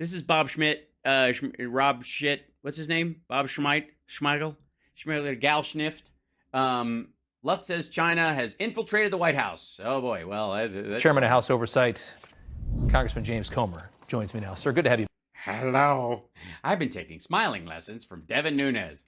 This is Bob Schmitt, Rob Shit. What's his name? Bob Schmeigel, Gal Schnift. Luft says China has infiltrated the White House. Oh boy, well, that's Chairman of House Oversight, Congressman James Comer, joins me now. Sir, good to have you hello. I've been taking smiling lessons from Devin Nunes.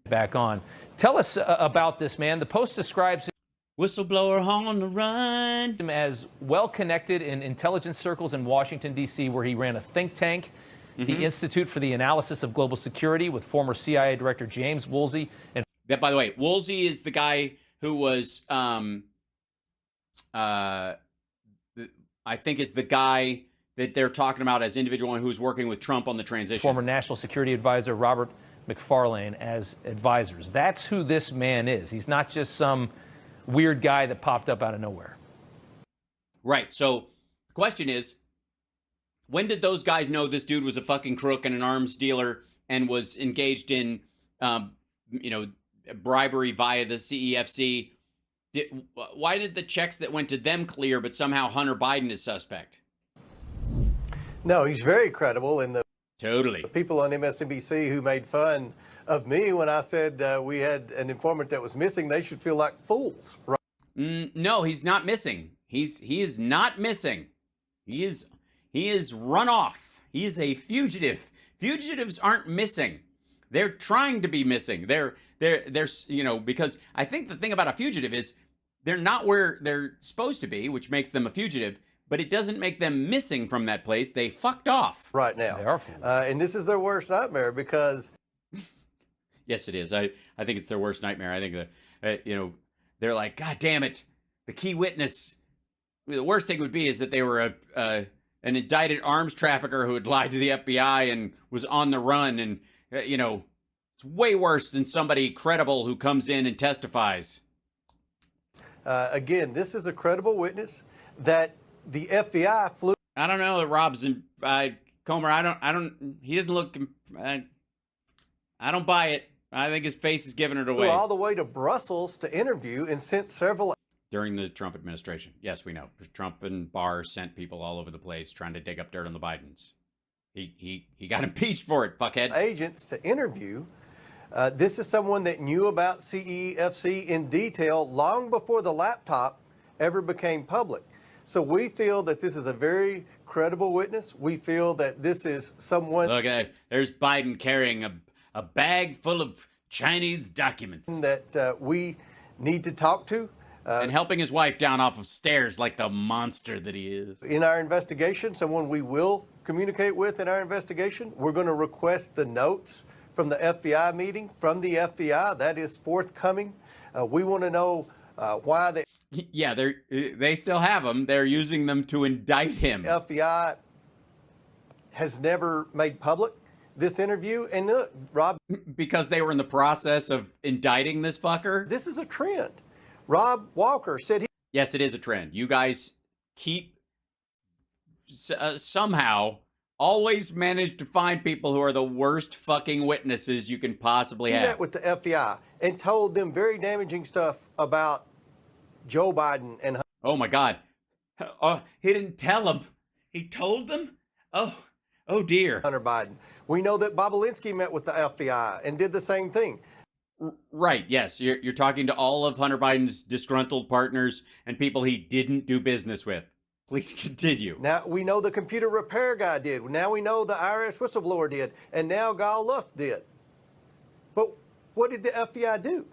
back on. Tell us about this man. The Post describes Whistleblower on the run. him as well-connected in intelligence circles in Washington, D.C., where he ran a think tank, the Institute for the Analysis of Global Security, with former CIA Director James Woolsey. And That, by the way, Woolsey is the guy who was, I think is the guy that they're talking about as individual who's working with Trump on the transition. Former National Security Advisor Robert McFarlane as advisors. That's who this man is. He's not just some weird guy that popped up out of nowhere. Right. So the question is, when did those guys know this dude was a fucking crook and an arms dealer and was engaged in, bribery via the CEFC? Why did the checks that went to them clear, but somehow Hunter Biden is suspect? No, he's very credible. And the people on MSNBC who made fun of me when I said we had an informant that was missing, they should feel like fools. Right? No, he's not missing. He is not missing. He is run off. He is a fugitive. Fugitives aren't missing. They're trying to be missing. They're because I think the thing about a fugitive is they're not where they're supposed to be, which makes them a fugitive. But it doesn't make them missing from that place. They fucked off right now. They are and this is their worst nightmare because. Yes, it is. I think it's their worst nightmare. I think that, they're like, God damn it. The key witness. The worst thing would be is that they were an indicted arms trafficker who had lied to the FBI and was on the run. And, it's way worse than somebody credible who comes in and testifies. Again, this is a credible witness that the FBI flew. I don't know that Rob's in Comer. He doesn't look. I don't buy it. I think his face is giving it away. All the way to Brussels to interview and sent several. During the Trump administration. Yes, we know. Trump and Barr sent people all over the place trying to dig up dirt on the Bidens. He got impeached for it, fuckhead. Agents to interview. This is someone that knew about CEFC in detail long before the laptop ever became public. So we feel that this is a very credible witness. We feel that this is someone. Look, there's Biden carrying a bag full of Chinese documents that we need to talk to. And helping his wife down off of stairs like the monster that he is. In our investigation, someone we will communicate with in our investigation. We're going to request the notes from the FBI meeting from the FBI. That is forthcoming. We want to know why they. Yeah, they still have them. They're using them to indict him. FBI has never made public this interview. And look, Rob. Because they were in the process of indicting this fucker? This is a trend. Rob Walker said he. Yes, it is a trend. You guys keep somehow always manage to find people who are the worst fucking witnesses you can possibly have. He met with the FBI and told them very damaging stuff about Joe Biden and. Oh my God! He didn't tell them. He told them. Oh dear. Hunter Biden. We know that Bobulinski met with the FBI and did the same thing. Right. Yes, you're talking to all of Hunter Biden's disgruntled partners and people he didn't do business with. Please continue. Now we know the computer repair guy did. Now we know the IRS whistleblower did, and now Gal Luft did. But what did the FBI do?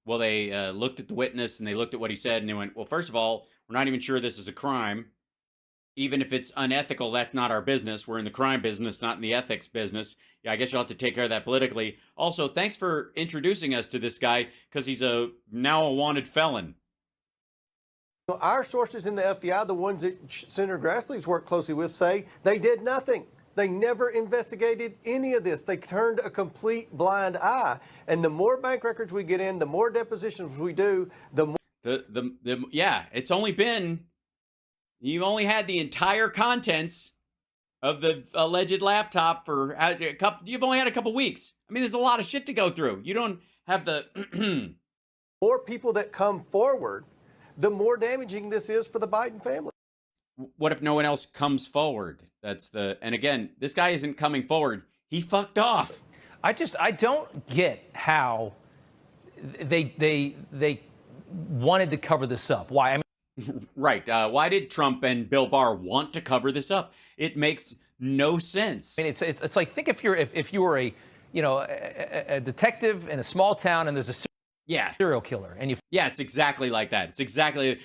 Well, they looked at the witness and they looked at what he said and they went, well, first of all, we're not even sure this is a crime. Even if it's unethical, that's not our business. We're in the crime business, not in the ethics business. Yeah, I guess you'll have to take care of that politically. Also, thanks for introducing us to this guy because he's now a wanted felon. Our sources in the FBI, the ones that Senator Grassley's worked closely with, say they did nothing. They never investigated any of this. They turned a complete blind eye. And the more bank records we get in, the more depositions we do, the more. Yeah, it's only been. You've only had the entire contents of the alleged laptop for a couple. You've only had a couple weeks. I mean, there's a lot of shit to go through. You don't have the more people that come forward, the more damaging this is for the Biden family. what if no one else comes forward? And again, this guy isn't coming forward. He fucked off. I don't get how they wanted to cover this up. Why? I mean, Right. Why did Trump and Bill Barr want to cover this up? It makes no sense. it's like, think if you were a detective in a small town and there's a serial killer, and Yeah, it's exactly like that.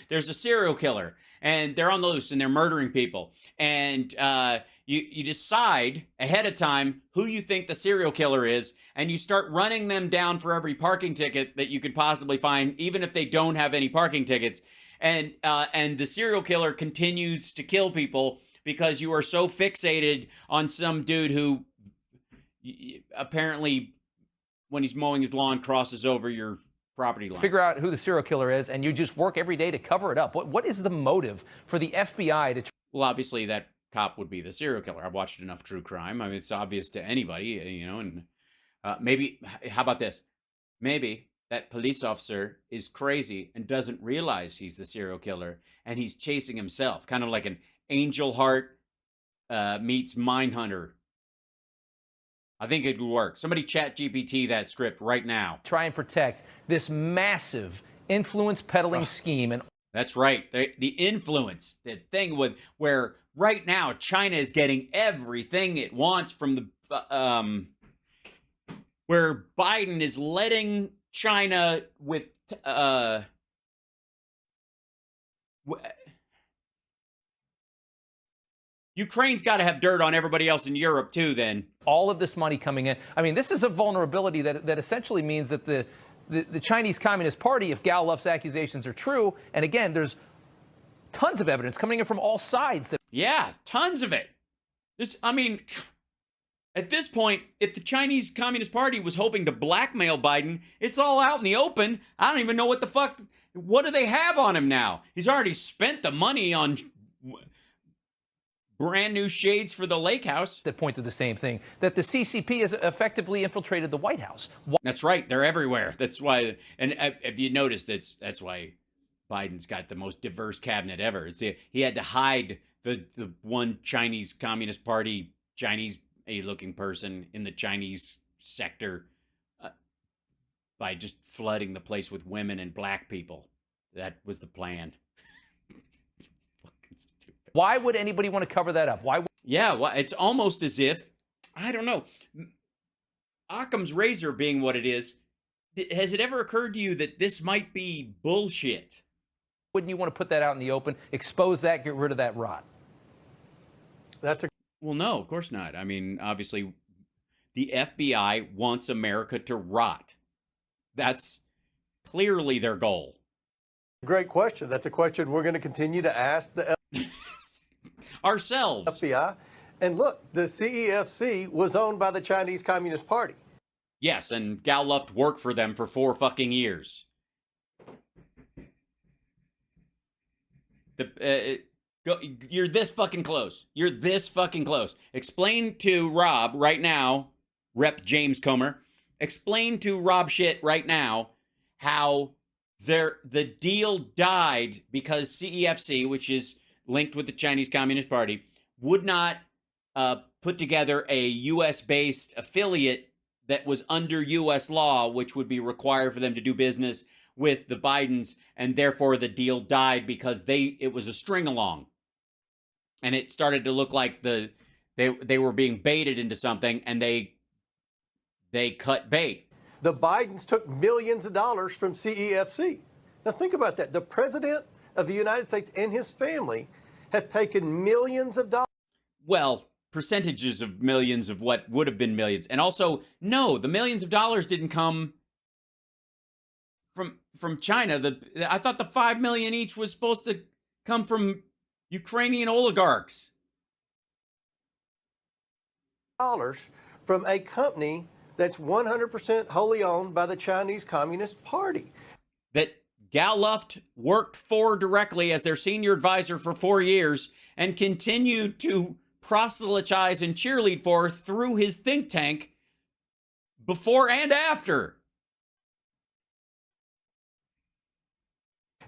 There's a serial killer and they're on the loose and they're murdering people. And you decide ahead of time who you think the serial killer is, and you start running them down for every parking ticket that you could possibly find, even if they don't have any parking tickets. And the serial killer continues to kill people because you are so fixated on some dude who apparently, when he's mowing his lawn, crosses over your property line. Figure out who the serial killer is, and you just work every day to cover it up. What is the motive for the FBI to? Well, obviously that cop would be the serial killer. I've watched enough true crime. I mean, it's obvious to anybody, and maybe, how about this? Maybe that police officer is crazy and doesn't realize he's the serial killer, and he's chasing himself, kind of like an Angel Heart meets Mindhunter. I think it would work. Somebody chat GPT that script right now. Try and protect this massive influence peddling scheme. And that's right. The influence, the thing where right now China is getting everything it wants from the where Biden is letting China with Ukraine's got to have dirt on everybody else in Europe too, then. All of this money coming in. I mean, this is a vulnerability that essentially means that the Chinese Communist Party, if Gal Luft's accusations are true, and again, there's tons of evidence coming in from all sides. Yeah, tons of it. At this point, if the Chinese Communist Party was hoping to blackmail Biden, it's all out in the open. I don't even know what do they have on him now? He's already spent the money on brand new shades for the lake house. That point to the same thing, that the CCP has effectively infiltrated the White House. That's right. They're everywhere. That's why, and if you noticed, that's why Biden's got the most diverse cabinet ever. He had to hide the one Chinese Communist Party, Chinese-looking person in the Chinese sector by just flooding the place with women and black people. That was the plan. Why would anybody want to cover that up? Yeah, well, it's almost as if, I don't know, Occam's razor being what it is, has it ever occurred to you that this might be bullshit? Wouldn't you want to put that out in the open, expose that, get rid of that rot? Well, no, of course not. I mean, obviously, the FBI wants America to rot. That's clearly their goal. Great question. That's a question we're going to continue to ask the ourselves. FBI. And look, the CEFC was owned by the Chinese Communist Party. Yes, and Gal Luft worked for them for 4 fucking years. You're this fucking close. You're this fucking close. Explain to Rob right now, Rep. James Comer, explain to Rob Schmitt right now how the deal died because CEFC, which is linked with the Chinese Communist Party, would not put together a U.S.-based affiliate that was under U.S. law, which would be required for them to do business with the Bidens, and therefore the deal died because it was a string along, and it started to look like they were being baited into something, and they cut bait. The Bidens took millions of dollars from CEFC. Now think about that. The President of the United States and his family have taken millions of dollars. Well, percentages of millions of what would have been millions. And also, no, the millions of dollars didn't come from China. I thought the $5 million each was supposed to come from Ukrainian oligarchs. Dollars from a company that's 100% wholly owned by the Chinese Communist Party. That Gal Luft worked for directly as their senior advisor for 4 years and continued to proselytize and cheerlead for through his think tank before and after.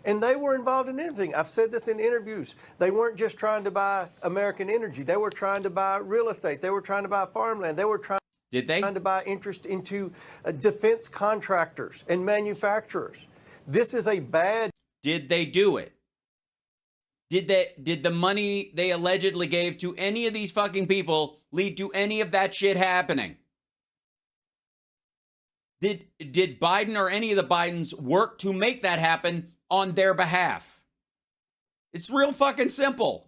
And they were involved in everything. I've said this in interviews. They weren't just trying to buy American energy. They were trying to buy real estate. They were trying to buy farmland. They were trying to buy interest into defense contractors and manufacturers. This is a bad... Did they do it? Did the money they allegedly gave to any of these fucking people lead to any of that shit happening? Did Biden or any of the Bidens work to make that happen on their behalf? It's real fucking simple.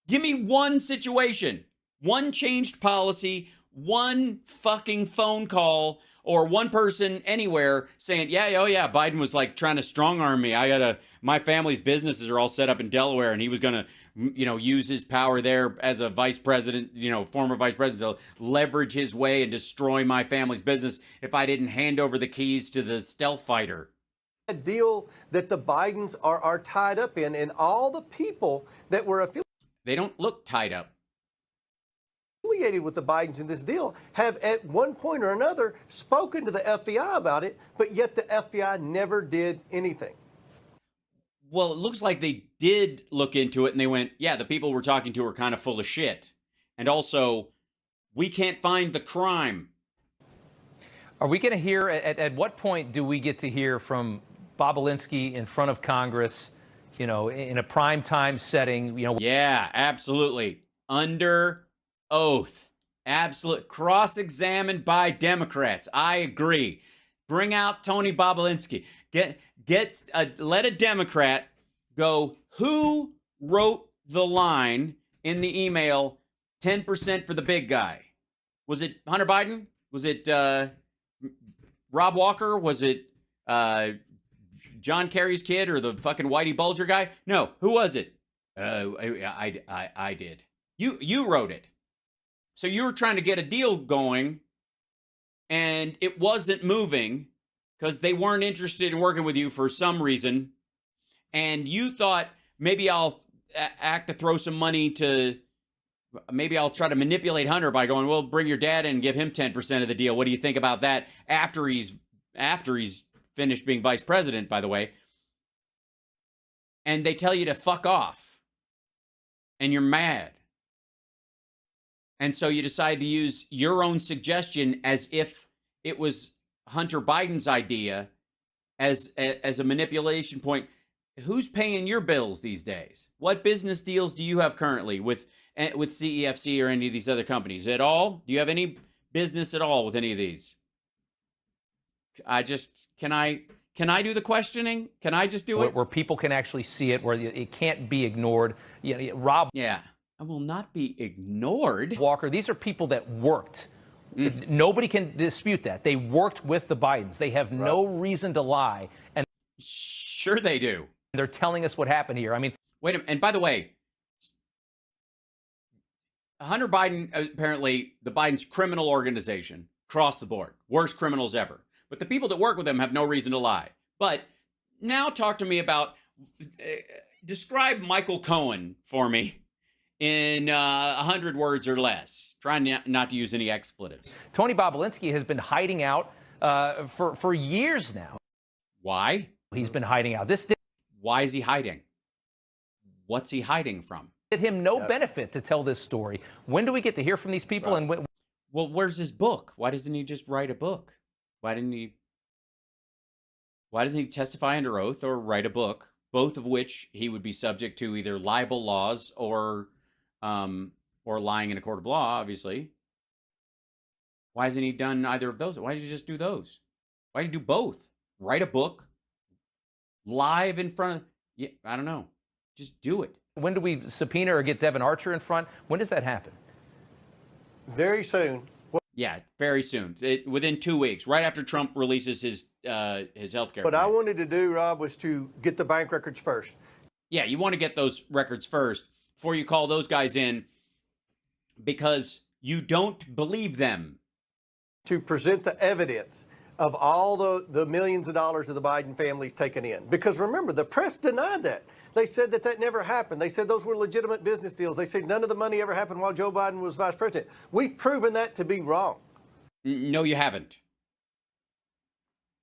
Give me one situation, one changed policy, one fucking phone call, or one person anywhere saying, yeah, oh yeah, Biden was like trying to strong arm me. My family's businesses are all set up in Delaware, and he was going to, use his power there as a vice president, former vice president, to leverage his way and destroy my family's business if I didn't hand over the keys to the stealth fighter. A deal that the Bidens are tied up in, and all the people that were affiliated. They don't look tied up. Affiliated with the Bidens in this deal have at one point or another spoken to the FBI about it, but yet the FBI never did anything. Well, it looks like they did look into it, and they went, yeah, the people we're talking to are kind of full of shit. And also, we can't find the crime. Are we going to hear, at what point do we get to hear from Bobulinski in front of Congress, in a prime time setting? Yeah, absolutely. Under oath. Absolute. Cross-examined by Democrats. I agree. Bring out Tony Bobulinski. Let a Democrat go, who wrote the line in the email, 10% for the big guy? Was it Hunter Biden? Was it Rob Walker? Was it John Kerry's kid or the fucking Whitey Bulger guy? No. Who was it? I did. You wrote it. So you were trying to get a deal going, and it wasn't moving because they weren't interested in working with you for some reason. And you thought, maybe I'll act to throw some money to, maybe I'll try to manipulate Hunter by going, well, bring your dad in and give him 10% of the deal. What do you think about that? After he's finished being vice president, by the way. And they tell you to fuck off. And you're mad. And so you decide to use your own suggestion as if it was Hunter Biden's idea as a manipulation point. Who's paying your bills these days? What business deals do you have currently with CEFC or any of these other companies at all? Do you have any business at all with any of these? Can I do the questioning? Can I just do it? Where people can actually see it, where it can't be ignored. Rob. Yeah. I will not be ignored. Walker, these are people that worked. Nobody can dispute that. They worked with the Bidens. They have no reason to lie. And sure they do. They're telling us what happened here. I mean, wait a minute. And by the way, Hunter Biden, apparently the Biden's criminal organization across the board, worst criminals ever. But the people that work with them have no reason to lie. But now talk to me about, describe Michael Cohen for me in 100 words or less. Trying not to use any expletives. Tony Bobulinski has been hiding out for years now. Why? He's been hiding out. Why is he hiding? What's he hiding from? Did him no benefit to tell this story. When do we get to hear from these people? And well, where's his book? Why doesn't he just write a book? Why doesn't he testify under oath or write a book? Both of which he would be subject to either libel laws or lying in a court of law, obviously. Why hasn't he done either of those? Why did you just do those? Why did you do both? Write a book live in front of, I don't know. Just do it. When do we subpoena or get Devin Archer in front? When does that happen? Very soon. Yeah, very soon. Within 2 weeks, right after Trump releases his health care. What I wanted to do, Rob, was to get the bank records first. Yeah, you want to get those records first before you call those guys in because you don't believe them. To present the evidence of all the millions of dollars of the Biden family's taken in. Because remember, the press denied that. They said that never happened. They said those were legitimate business deals. They said none of the money ever happened while Joe Biden was vice president. We've proven that to be wrong. No, you haven't.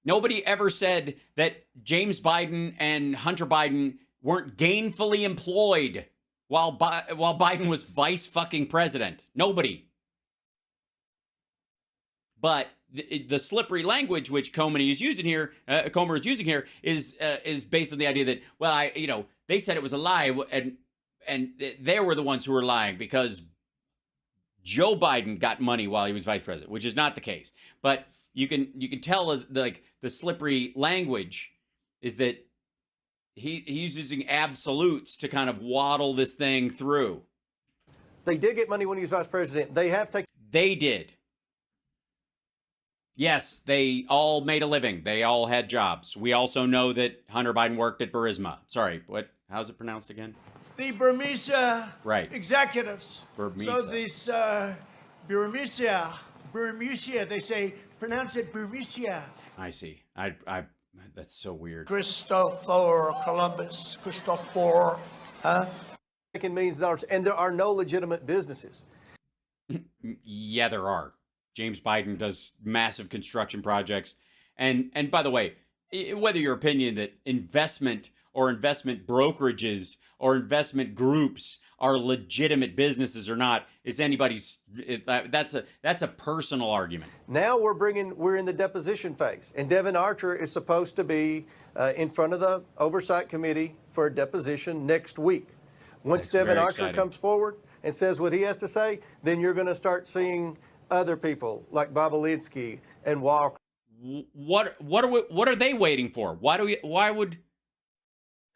Nobody ever said that James Biden and Hunter Biden weren't gainfully employed while Biden was vice fucking president. Nobody. But the slippery language which Comer is using here is based on the idea that, well, they said it was a lie, and they were the ones who were lying because Joe Biden got money while he was vice president, which is not the case. But you can tell the slippery language is that he's using absolutes to kind of waddle this thing through. They did get money when he was vice president. They did. Yes, they all made a living. They all had jobs. We also know that Hunter Biden worked at Burisma. Sorry, how's it pronounced again? The Burmese executives. Burmese. So this Burmese, they say, pronounce it Burmese. I see. That's so weird. Christopher Columbus, Christopher, huh? Making millions of dollars, and there are no legitimate businesses. Yeah, there are. James Biden does massive construction projects. And by the way, whether your opinion that investment or investment brokerages or investment groups are legitimate businesses or not is anybody's, that's a personal argument. Now we're in the deposition phase, and Devin Archer is supposed to be in front of the Oversight Committee for a deposition next week. Once Devin Archer comes forward and says what he has to say, then you're going to start seeing other people like Bobulinski and Walker. What are they waiting for?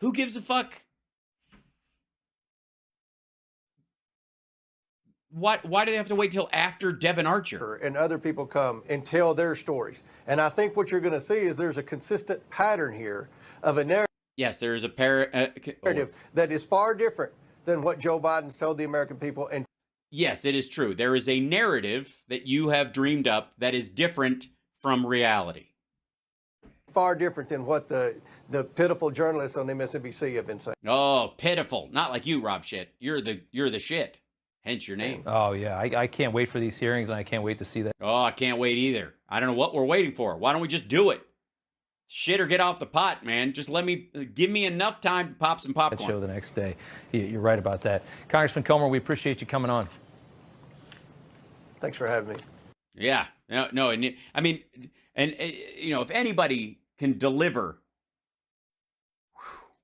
Who gives a fuck? Why do they have to wait till after Devin Archer? And other people come and tell their stories. And I think what you're going to see is there's a consistent pattern here of a narrative. Yes, there is a narrative that is far different than what Joe Biden's told the American people. And yes, it is true. There is a narrative that you have dreamed up that is different from reality. Far different than what the pitiful journalists on MSNBC have been saying. Oh, pitiful. Not like you, Rob Shit. You're the shit. Hence your name. Oh, yeah. I can't wait for these hearings, and I can't wait to see that. Oh, I can't wait either. I don't know what we're waiting for. Why don't we just do it? Shit or get off the pot, man. Just give me enough time to pop some popcorn. Show the next day. You're right about that. Congressman Comer, we appreciate you coming on. Thanks for having me. Yeah. No, and I mean, and if anybody can deliver